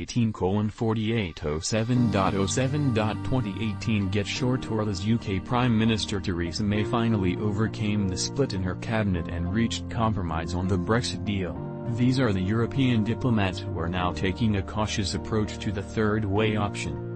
2018:4807.2018 Get short URLAs UK Prime Minister Theresa May finally overcame the split in her cabinet and reached compromise on the Brexit deal. These are the European diplomats who are now taking a cautious approach to the third way option.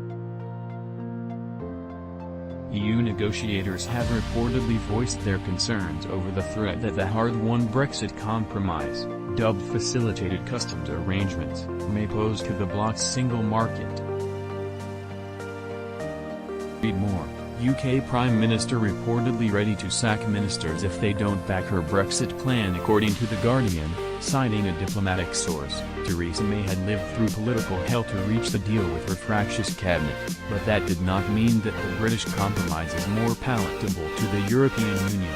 EU negotiators have reportedly voiced their concerns over the threat that the hard-won Brexit compromise, dubbed facilitated customs arrangements, may pose to the bloc's single market. Read more. UK Prime Minister reportedly ready to sack ministers if they don't back her Brexit plan. According to The Guardian, citing a diplomatic source, Theresa May had lived through political hell to reach the deal with her fractious cabinet, but that did not mean that the British compromise is more palatable to the European Union.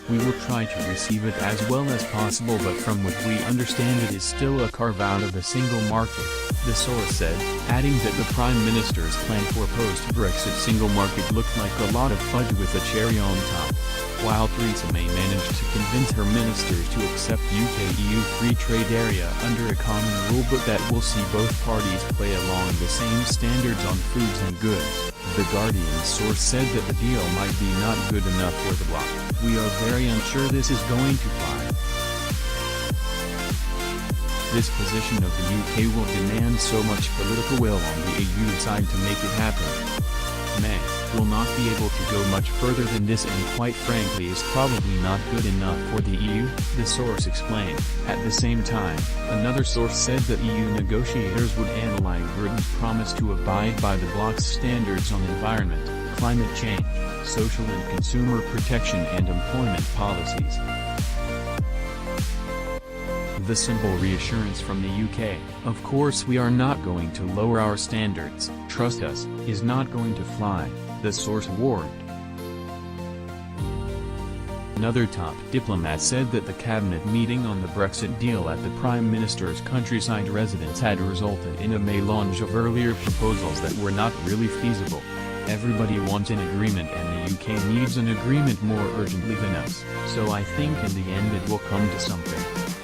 We will try to receive it as well as possible, but from what we understand it is still a carve-out of the single market, the source said, adding that the Prime Minister's plan for post-Brexit single market looked like a lot of fudge with a cherry on top. While Theresa May managed to convince her ministers to accept UK-EU free trade area under a common rulebook that will see both parties play along the same standards on foods and goods, The Guardian's source said that the deal might be not good enough for the bloc. We are very unsure this is going to fly. This position of the UK will demand so much political will on the EU side to make it happen. May will not be able to go much further than this, and quite frankly is probably not good enough for the EU, the source explained. At the same time, another source said that EU negotiators would analyze Britain's promise to abide by the bloc's standards on environment, climate change, social and consumer protection and employment policies. The simple reassurance from the UK, "Of course we are not going to lower our standards, trust us," is not going to fly, the source warned. Another top diplomat said that the cabinet meeting on the Brexit deal at the Prime Minister's countryside residence had resulted in a melange of earlier proposals that were not really feasible. "Everybody wants an agreement and the UK needs an agreement more urgently than us, so I think in the end it will come to something.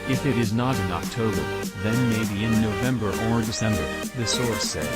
If it is not in October, then maybe in November or December," the source said.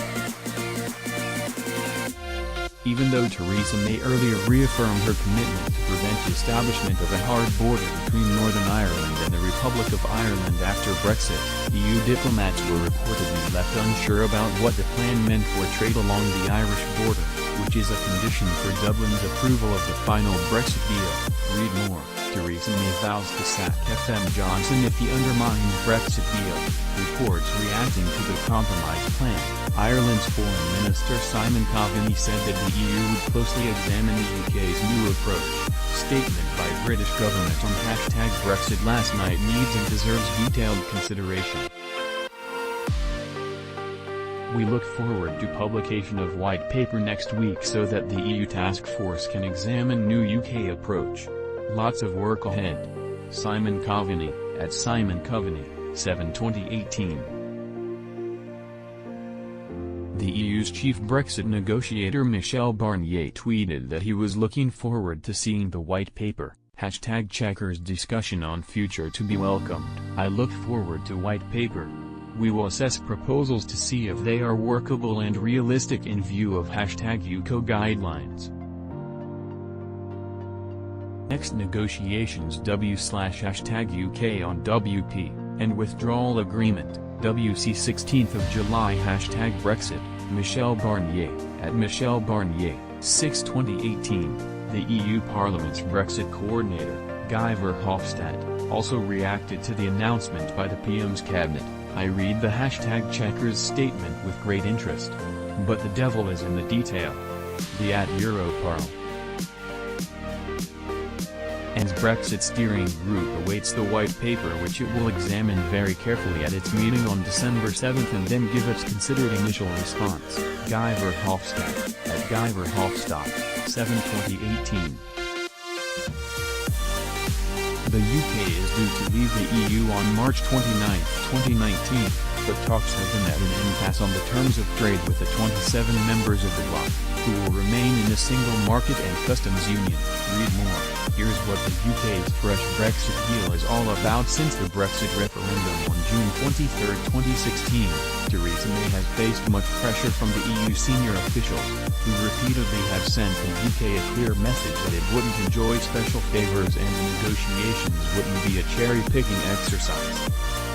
Even though Theresa May earlier reaffirmed her commitment to prevent the establishment of a hard border between Northern Ireland and the Republic of Ireland after Brexit, EU diplomats were reportedly left unsure about what the plan meant for trade along the Irish border, which is a condition for Dublin's approval of the final Brexit deal. Read more. Theresa May vows to sack FM Johnson if he undermines Brexit deal. Reports reacting to the compromise plan, Ireland's Foreign Minister Simon Coveney said that the EU would closely examine the UK's new approach. Statement by British government on #Brexit last night needs and deserves detailed consideration. We look forward to publication of white paper next week so that the EU task force can examine new UK approach. Lots of work ahead. Simon Coveney, at Simon Coveney, 7/2018. The EU's chief Brexit negotiator Michel Barnier tweeted that he was looking forward to seeing the white paper, #Chequers discussion on future to be welcomed. "I look forward to white paper. We will assess proposals to see if they are workable and realistic in view of #UKO guidelines. Next negotiations #UK on WP, and withdrawal agreement, WC 16th of July #Brexit, Michel Barnier, at Michel Barnier, 6/2018. The EU Parliament's Brexit coordinator, Guy Verhofstadt, also reacted to the announcement by the PM's cabinet. "I read the #Chequers statement with great interest. But the devil is in the detail." The @Europarl and Brexit steering group awaits the white paper, which it will examine very carefully at its meeting on December 7th and then give its considered initial response. Guy Verhofstadt, at Guy Verhofstadt, 7/2018. The UK is due to leave the EU on March 29, 2019. but talks have been at an impasse on the terms of trade with the 27 members of the bloc, who will remain in a single market and customs union. Read more. Here's what the UK's fresh Brexit deal is all about. Since the Brexit referendum on June 23, 2016, Theresa May has faced much pressure from the EU senior officials, who repeatedly have sent the UK a clear message that it wouldn't enjoy special favours and the negotiations wouldn't be a cherry-picking exercise.